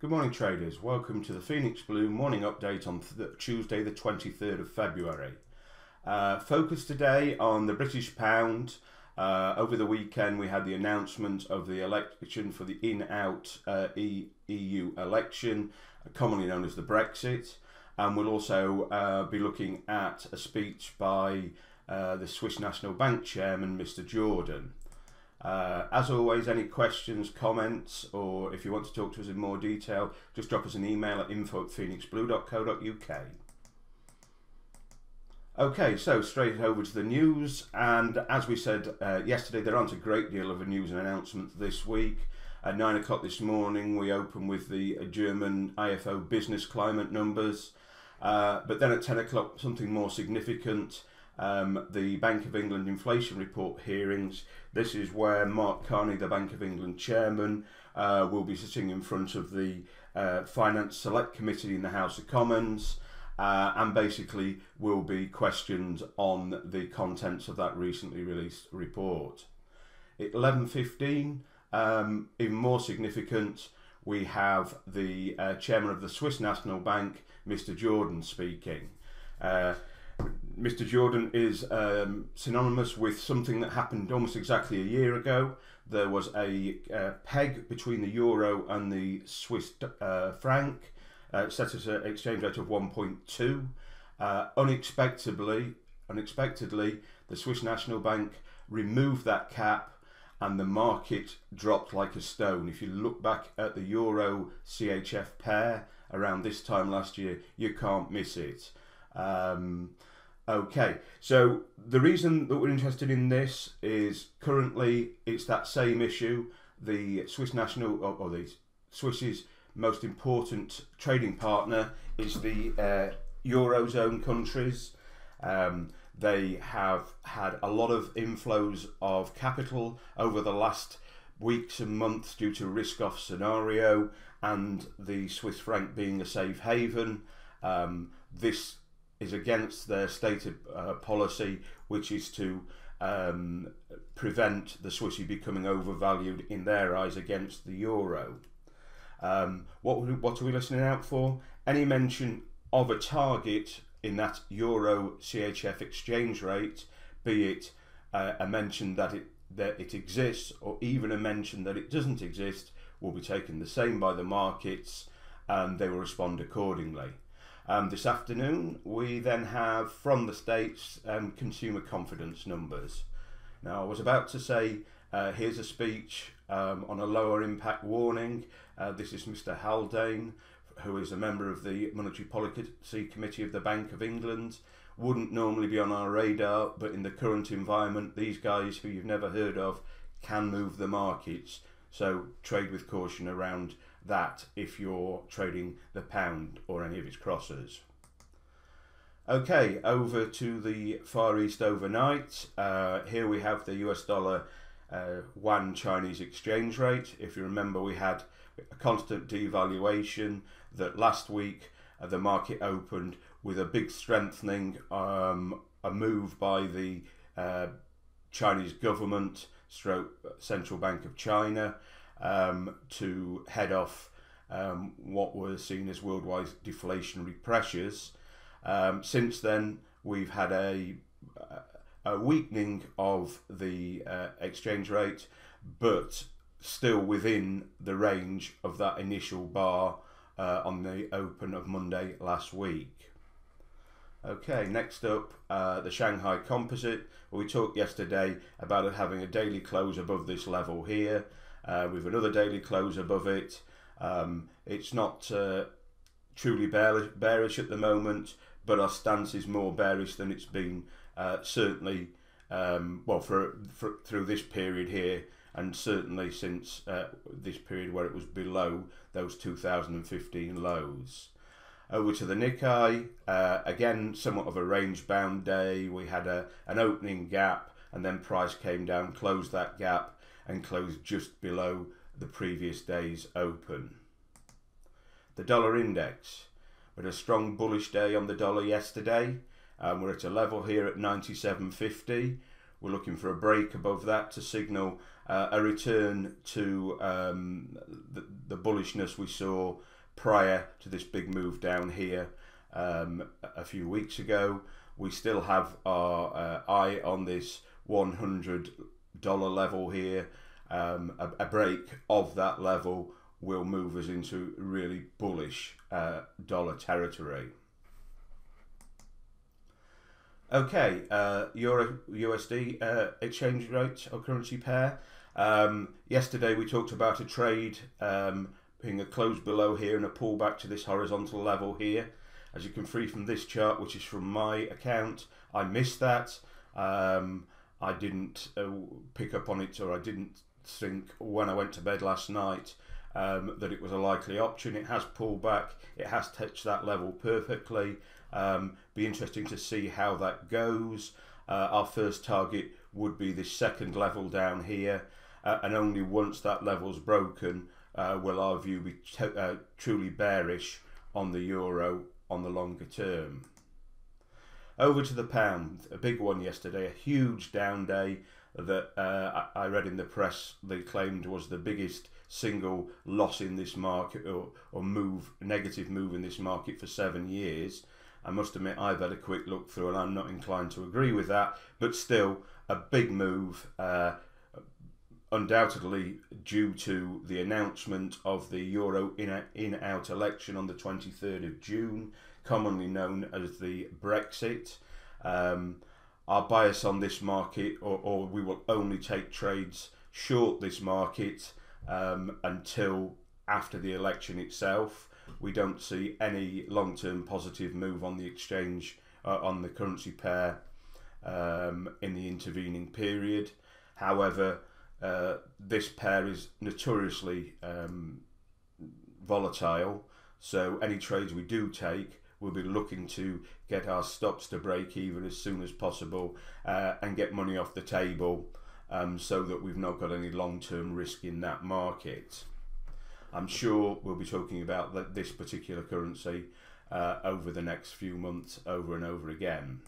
Good morning traders, welcome to the Phoenix Blue morning update on Tuesday the 23rd of February. Focus today on the British pound. Over the weekend we had the announcement of the election for the in-out EU election, commonly known as the Brexit, and we'll also be looking at a speech by the Swiss National Bank Chairman, Mr. Jordan. As always, any questions, comments, or if you want to talk to us in more detail, just drop us an email at info@phoenixblue.co.uk. Okay, so straight over to the news, and as we said yesterday, there aren't a great deal of news and announcements this week. At 9 o'clock this morning we open with the German IFO business climate numbers, but then at 10 o'clock something more significant. The Bank of England inflation report hearings. This is where Mark Carney, the Bank of England chairman, will be sitting in front of the Finance Select Committee in the House of Commons, and basically will be questioned on the contents of that recently released report. At 11:15, even more significant, we have the chairman of the Swiss National Bank, Mr. Jordan, speaking. Mr. Jordan is synonymous with something that happened almost exactly a year ago. There was a peg between the euro and the Swiss franc, set at an exchange rate of 1.2. Unexpectedly, the Swiss National Bank removed that cap and the market dropped like a stone. If you look back at the euro CHF pair around this time last year, you can't miss it. Okay, so the reason that we're interested in this is currently it's that same issue. The Swiss National, or the Swiss's most important trading partner is the Eurozone countries. They have had a lot of inflows of capital over the last weeks and months due to risk-off scenario and the Swiss franc being a safe haven. This is against their stated policy, which is to prevent the Swissy becoming overvalued in their eyes against the euro. What are we listening out for? Any mention of a target in that euro CHF exchange rate, be it a mention that it exists or even a mention that it doesn't exist, will be taken the same by the markets and they will respond accordingly. This afternoon we then have from the States consumer confidence numbers. Now I was about to say here's a speech on a lower impact warning. This is Mr. Haldane, who is a member of the Monetary Policy Committee of the Bank of England. Wouldn't normally be on our radar, but in the current environment these guys who you've never heard of can move the markets, so trade with caution around that if you're trading the pound or any of its crossers. Okay, over to the Far East overnight. Here we have the US dollar yuan Chinese exchange rate. If you remember, we had a constant devaluation that last week the market opened with a big strengthening, a move by the Chinese government stroke Central Bank of China to head off what were seen as worldwide deflationary pressures. Since then we've had a weakening of the exchange rate, but still within the range of that initial bar on the open of Monday last week. Okay, next up, the Shanghai Composite. We talked yesterday about it having a daily close above this level here, with another daily close above it. It's not truly bearish at the moment, but our stance is more bearish than it's been certainly well through this period here, and certainly since this period where it was below those 2015 lows. Over to the Nikkei, again somewhat of a range bound day. We had an opening gap and then price came down, closed that gap and closed just below the previous day's open. The dollar index, we had a strong bullish day on the dollar yesterday. We're at a level here at 97.50. We're looking for a break above that to signal a return to the bullishness we saw prior to this big move down here a few weeks ago. We still have our eye on this $100 level here. A break of that level will move us into really bullish dollar territory. Okay, Euro USD exchange rate or currency pair. Yesterday we talked about a trade being a close below here and a pullback to this horizontal level here. As you can see from this chart, which is from my account, I missed that. I didn't pick up on it, or I didn't think when I went to bed last night that it was a likely option. It has pulled back. It has touched that level perfectly. Be interesting to see how that goes. Our first target would be this second level down here, and only once that level's broken will our view be truly bearish on the euro on the longer term. Over to the pound, a big one yesterday, a huge down day that I read in the press they claimed was the biggest single loss in this market or negative move in this market for 7 years. I must admit I've had a quick look through and I'm not inclined to agree with that, but still a big move, undoubtedly due to the announcement of the euro in-out election on the 23rd of June, commonly known as the Brexit. Our bias on this market, or we will only take trades short this market until after the election itself. We don't see any long-term positive move on the exchange, on the currency pair in the intervening period. However, this pair is notoriously volatile, so any trades we do take, we'll be looking to get our stops to break even as soon as possible and get money off the table so that we've not got any long-term risk in that market. I'm sure we'll be talking about this particular currency over the next few months over and over again.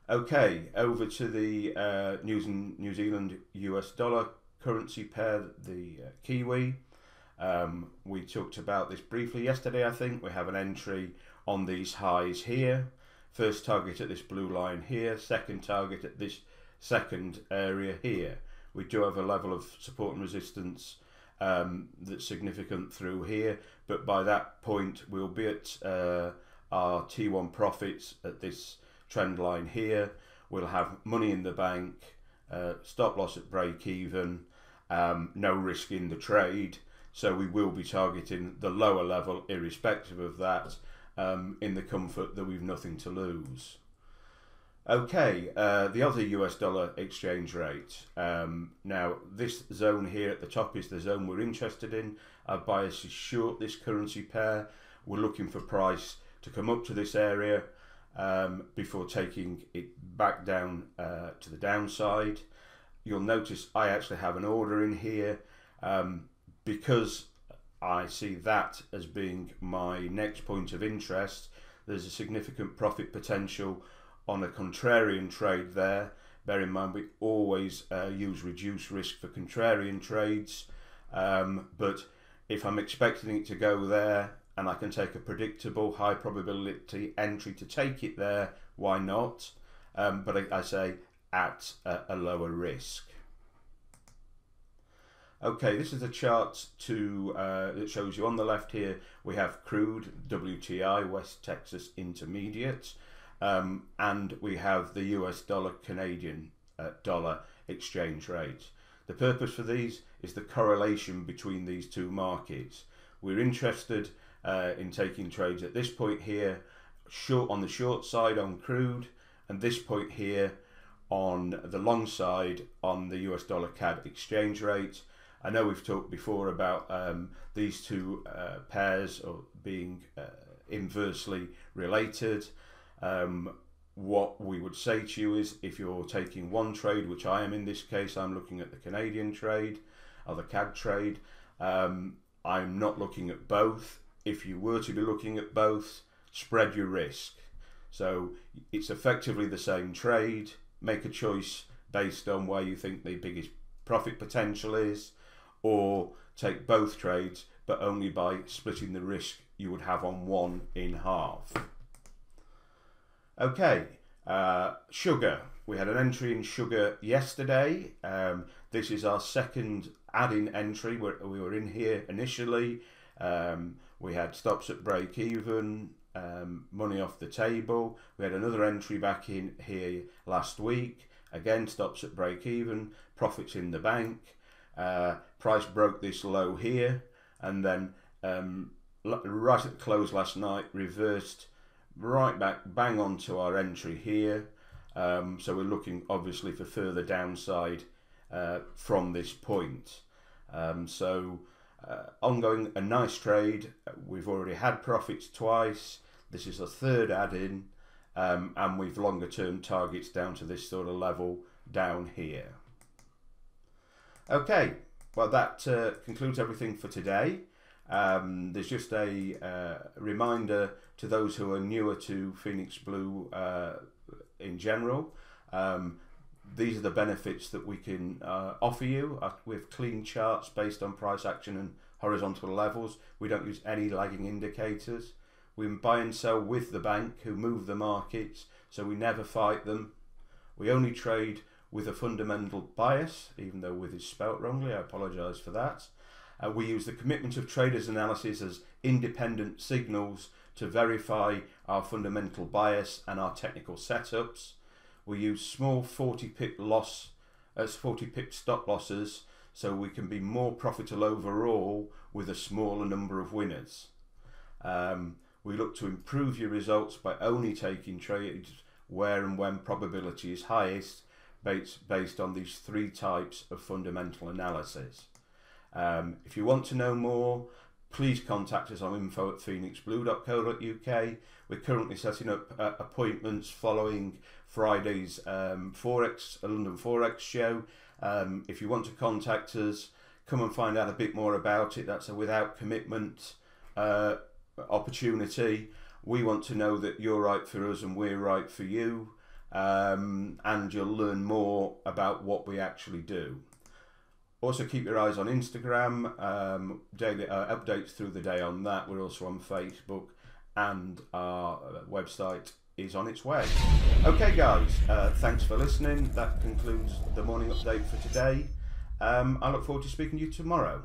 Okay, over to the New Zealand US dollar currency pair, the Kiwi. We talked about this briefly yesterday, I think. We have an entry on these highs here. First target at this blue line here, second target at this second area here. We do have a level of support and resistance that's significant through here, but by that point we'll be at our T1 profits at this trend line here. We'll have money in the bank, stop loss at break even, no risk in the trade, so we will be targeting the lower level irrespective of that, in the comfort that we've nothing to lose. Okay, the other US dollar exchange rate. Now this zone here at the top is the zone we're interested in. Our bias is short this currency pair. We're looking for price to come up to this area before taking it back down to the downside. You'll notice I actually have an order in here because I see that as being my next point of interest. There's a significant profit potential on a contrarian trade there. Bear in mind we always use reduced risk for contrarian trades, but if I'm expecting it to go there and I can take a predictable high probability entry to take it there, why not? But I say at a lower risk. Okay, this is a chart that shows you on the left here we have crude WTI, West Texas Intermediate, and we have the US dollar Canadian dollar exchange rate. The purpose for these is the correlation between these two markets. We're interested in taking trades at this point here, short on the short side on crude, and this point here on the long side on the US dollar CAD exchange rate. I know we've talked before about these two pairs being inversely related. What we would say to you is if you're taking one trade, which I am in this case, I'm looking at the Canadian trade or the CAD trade. I'm not looking at both. If you were to be looking at both, spread your risk. So it's effectively the same trade. Make a choice based on where you think the biggest profit potential is, or take both trades but only by splitting the risk you would have on one in half. Okay, sugar. We had an entry in sugar yesterday. This is our second add-in entry. We were in here initially. We had stops at break even, money off the table. We had another entry back in here last week. Again, stops at break even, profits in the bank. Price broke this low here, and then right at the close last night reversed right back bang onto our entry here. So we're looking obviously for further downside from this point. Ongoing, a nice trade. We've already had profits twice. This is the third add-in, and we've longer term targets down to this sort of level down here. Okay, well that concludes everything for today. There's just a reminder to those who are newer to Phoenix Blue in general. These are the benefits that we can offer you with clean charts based on price action and horizontal levels. We don't use any lagging indicators. We buy and sell with the bank who move the markets, so we never fight them. We only trade with a fundamental bias, even though with is spelt wrongly, I apologise for that. We use the commitment of traders analysis as independent signals to verify our fundamental bias and our technical setups. We use small 40 pip stop losses, so we can be more profitable overall with a smaller number of winners. We look to improve your results by only taking trades where and when probability is highest, based on these three types of fundamental analysis. If you want to know more, please contact us on info@phoenixblue.co.uk. We're currently setting up appointments following Friday's London Forex show. If you want to contact us, come and find out a bit more about it. That's a without commitment opportunity. We want to know that you're right for us and we're right for you, and you'll learn more about what we actually do. Also keep your eyes on Instagram, daily updates through the day on that. We're also on Facebook, and our website is on its way. Okay guys, thanks for listening. That concludes the morning update for today. I look forward to speaking to you tomorrow.